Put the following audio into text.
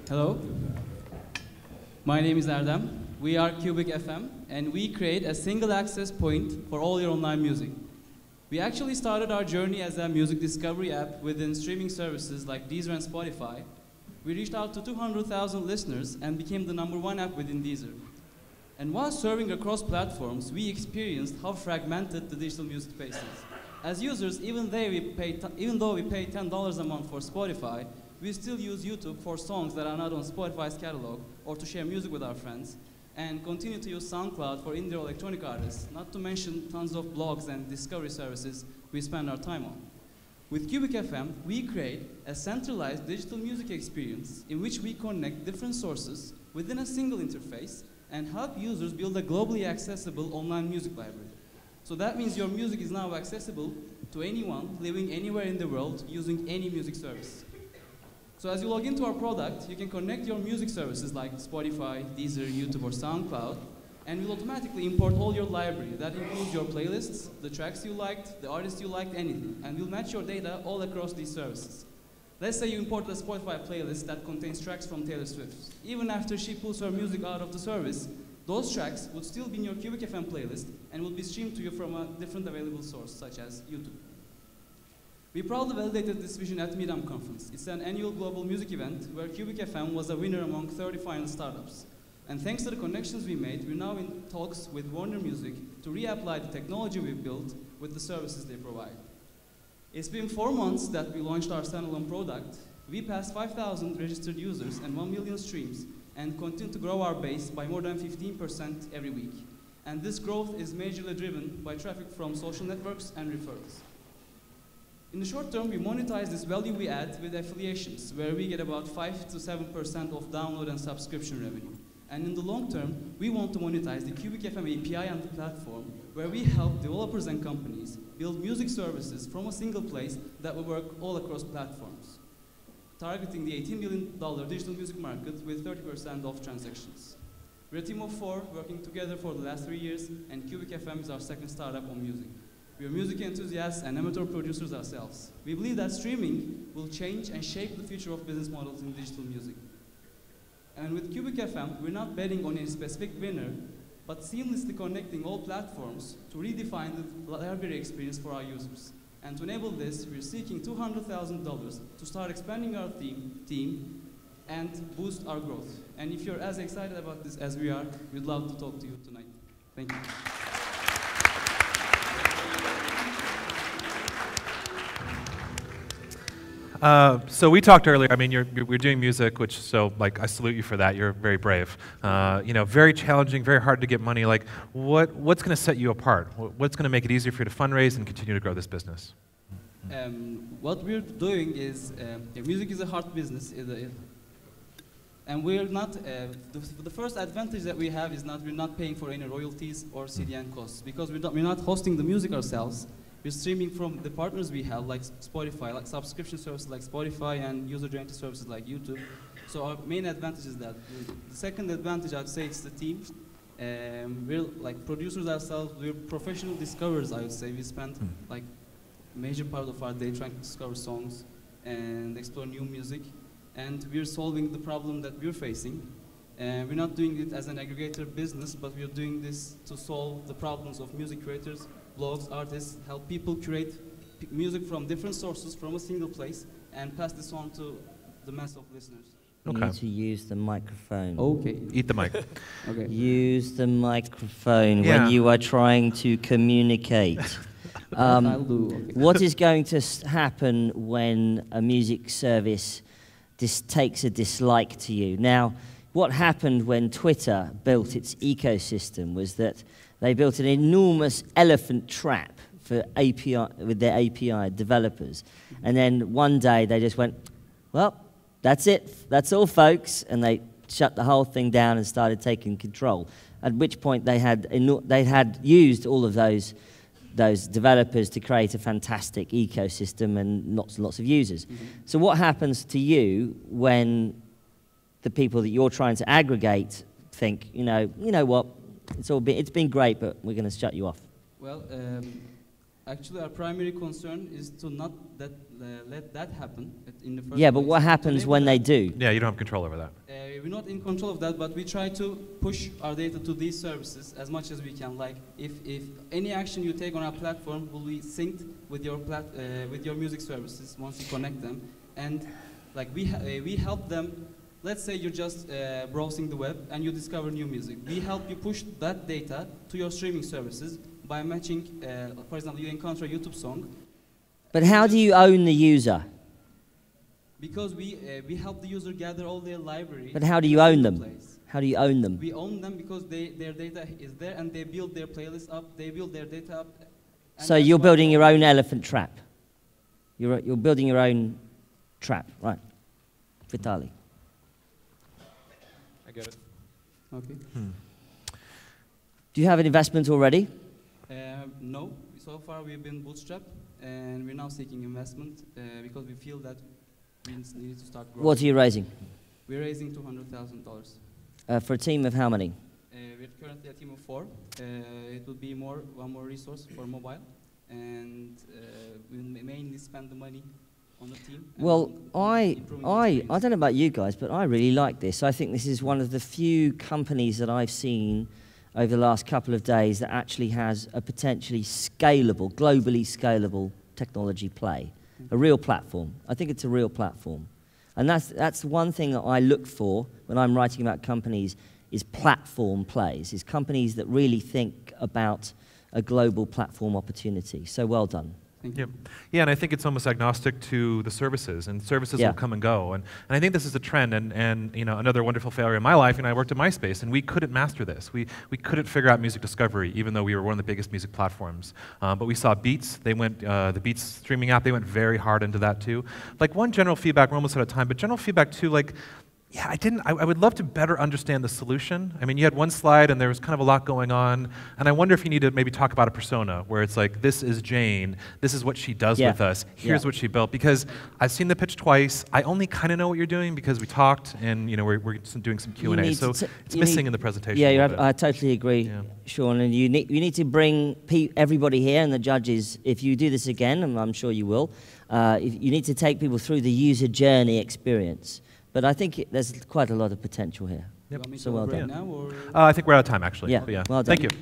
Hello, my name is Erdem. We are Cubic FM, and we create a single access point for all your online music. We actually started our journey as a music discovery app within streaming services like Deezer and Spotify. We reached out to 200,000 listeners and became the #1 app within Deezer. And while serving across platforms, we experienced how fragmented the digital music space is. As users, even though we pay $10 a month for Spotify, we still use YouTube for songs that are not on Spotify's catalog or to share music with our friends, and continue to use SoundCloud for indie electronic artists, not to mention tons of blogs and discovery services we spend our time on. With Cubic FM, we create a centralized digital music experience in which we connect different sources within a single interface and help users build a globally accessible online music library. So that means your music is now accessible to anyone living anywhere in the world using any music service. So as you log into our product, you can connect your music services like Spotify, Deezer, YouTube, or SoundCloud, and we'll automatically import all your library. That includes your playlists, the tracks you liked, the artists you liked, anything. And we'll match your data all across these services. Let's say you import a Spotify playlist that contains tracks from Taylor Swift. Even after she pulls her music out of the service, those tracks would still be in your Cubic FM playlist and will be streamed to you from a different available source, such as YouTube. We proudly validated this vision at Midam Conference. It's an annual global music event where Cubic FM was a winner among 30 final startups. And thanks to the connections we made, we're now in talks with Warner Music to reapply the technology we built with the services they provide. It's been 4 months that we launched our standalone product. We passed 5,000 registered users and 1 million streams, and continue to grow our base by more than 15% every week. And this growth is majorly driven by traffic from social networks and referrals. In the short term, we monetize this value we add with affiliations, where we get about 5 to 7% of download and subscription revenue. And in the long term, we want to monetize the Cubic FM API and the platform, where we help developers and companies build music services from a single place that will work all across platforms, targeting the $18 billion digital music market with 30% of transactions. We're a team of 4 working together for the last 3 years, and Cubic FM is our second startup on music. We are music enthusiasts and amateur producers ourselves. We believe that streaming will change and shape the future of business models in digital music. And with Cubic FM, we're not betting on any specific winner, but seamlessly connecting all platforms to redefine the library experience for our users. And to enable this, we're seeking $200,000 to start expanding our team and boost our growth. And if you're as excited about this as we are, we'd love to talk to you tonight. Thank you. So we talked earlier. I mean, we're doing music, which I salute you for that. You're very brave. Very challenging, very hard to get money. Like, what's going to set you apart? What's going to make it easier for you to fundraise and continue to grow this business? What we're doing is, music is a hard business, and we're not. The first advantage that we have is we're not paying for any royalties or CDN costs, because we're not hosting the music ourselves. We're streaming from the partners we have, like Spotify, like subscription services like Spotify, and user-generated services like YouTube. So our main advantage is that. The second advantage, I'd say, is the team. We're like producers ourselves. We're professional discoverers, I would say. We spend like major part of our day trying to discover songs and explore new music. And we're solving the problem that we're facing. We're not doing it as an aggregator business, but we're doing this to solve the problems of music creators, blogs, artists, help people curate music from different sources from a single place and pass this on to the mass of listeners. You need to use the microphone. Okay. Eat the mic. Okay. Use the microphone when you are trying to communicate. I'll do. Okay. What is going to happen when a music service takes a dislike to you? Now, what happened when Twitter built its ecosystem was that they built an enormous elephant trap for with their API developers. And then one day they just went, well, that's it. That's all, folks. And they shut the whole thing down and started taking control. At which point they had used all of those developers to create a fantastic ecosystem and lots and lots of users. Mm-hmm. So what happens to you when the people that you're trying to aggregate think, you know what, it's been great, but we're going to shut you off? Well, Actually, our primary concern is to not let that happen in the first Yeah, place. but what happens when they do? Yeah, you don't have control over that. We're not in control of that, but we try to push our data to these services as much as we can. Like, if any action you take on our platform will be synced with your music services once you connect them, and like we help them. Let's say you're just browsing the web and you discover new music. We help you push that data to your streaming services by matching. For example, you encounter a YouTube song. But how do you own the user? Because we help the user gather all their library. But how do you own them? How do you own them? We own them because their data is there and they build their playlist up, they build their data up. So you're building your own elephant trap. You're building your own trap, right? Vitali. I get it. Okay. Do you have an investment already? No. So far we've been bootstrapped and we're now seeking investment because we feel that we need to start growing. What are you raising? We're raising $200,000. For a team of how many? We're currently a team of 4. It will be one more resource for mobile, and we'll mainly spend the money on the team. Well, I don't know about you guys, but I really like this. I think this is one of the few companies that I've seen over the last couple of days that actually has a potentially scalable, globally scalable technology play. A real platform. I think it's a real platform. And that's one thing that I look for when I'm writing about companies is platform plays, is companies that really think about a global platform opportunity. So well done. Thank you. Yeah, and I think it's almost agnostic to the services, and services Yeah. will come and go. And I think this is a trend, and you know, another wonderful failure in my life, I worked at MySpace, and we couldn't master this. We couldn't figure out music discovery, even though we were one of the biggest music platforms. But we saw Beats, they went, the Beats streaming app, they went very hard into that too. Like one general feedback, we're almost out of time, but general feedback too, like, yeah, I would love to better understand the solution. I mean, you had one slide and there was kind of a lot going on, and I wonder if you need to maybe talk about a persona where it's like, this is Jane, this is what she does with us, here's what she built. Because I've seen the pitch twice, I only kind of know what you're doing because we talked and you know, we're doing some Q&A, so it's missing in the presentation. Yeah, I totally agree, Sean, and you need to bring everybody here and the judges, if you do this again, and I'm sure you will, you need to take people through the user journey experience. But I think there's quite a lot of potential here. Yep. So well done. Now, or? I think we're out of time, actually. Yeah, But yeah. well done. Thank you.